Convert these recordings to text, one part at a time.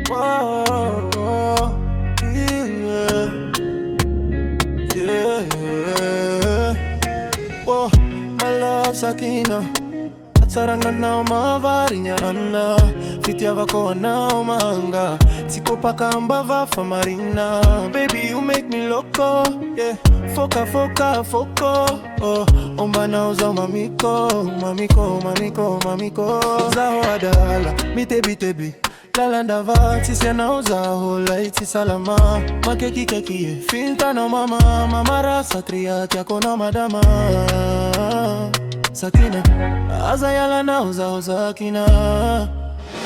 Whoa, yeah, yeah. Whoa, my love Sakina, at sarang na umavari niya na fitiava ko na umanga, siko pa kambava fa marina. Baby, you make me loco, yeah. Foca, foca, foco, oh. Omba na uza mamiko, mamiko, mamiko, mamiko. Zaho adala, mitebi tebi. Lalanda va, tisi anauza hola iti salama. Makeki keki, finta na mama. Mama rasa triati yako na madama. Sakina, azayala nauza uzakina.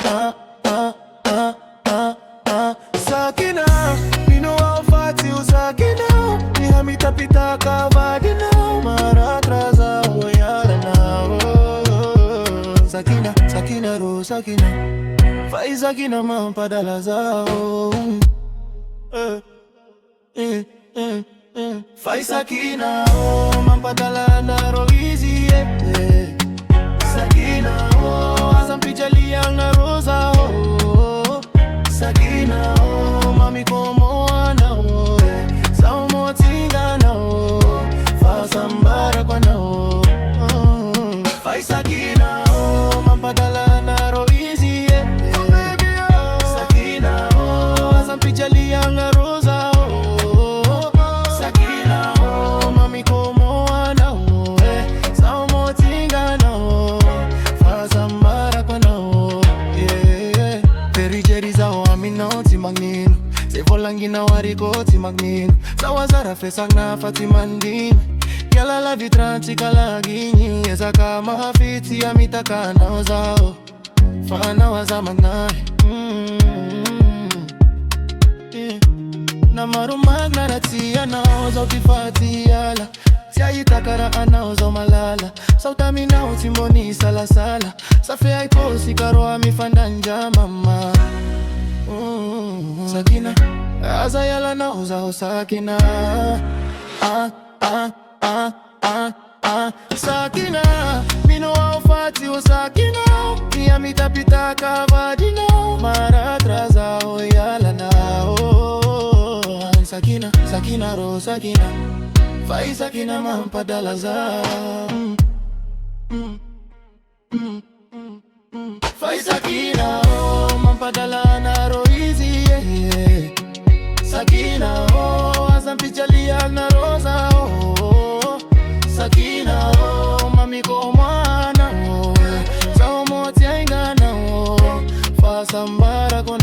Ah, ah, ah, ah, ah. Sakina, mino aufati uzakina. Nihamita pita kavadina. Maratraza oyala na. Sakina, Sakina ro, Sakina. Faz aqui na mão pra dar lazao. Faz aqui na mão pra dar lá na roizi. Sakina, azam pichaliang na rosa. Sakina, mami como ana. Sao mo tinga na. Faz ambara kwa na. Faz aqui na mão pra dar lá na roizi. Pichaliang na rosa, oh. Sakina, oh. Mami como ana, oh. Sao mo tinga na, oh. Fazambara kwa na, oh. Yeah. Perijeri zao amina ti magnino. Se volangi na wariko ti magnino. Sawazara fesang na fatimandin. Yala la vitranti kalagini. Eza kama hafiti amitaka na ozao. Fana wazamanai. Na marumag na ratia na ozo kifati yala. Siya itakara ana ozo malala. Sautami na utimoni sala sala. Safe ay po si karo amifandanja mama. Sakina, azayala na oza Sakina. Ah, ah, ah, ah, ah. Sakina, mino aufati o Sakina. Niamita pita kavadina. Maratraza oyala na Sakina, Sakina ro, Sakina. Faz Sakina mampa dalaza. Faz Sakina, oh, mampa dalana roizi. Sakina, oh, azam pichaliang na rosa. Oh, Sakina, oh, mami como ana. Sao mo tianga na, oh, faz ambara con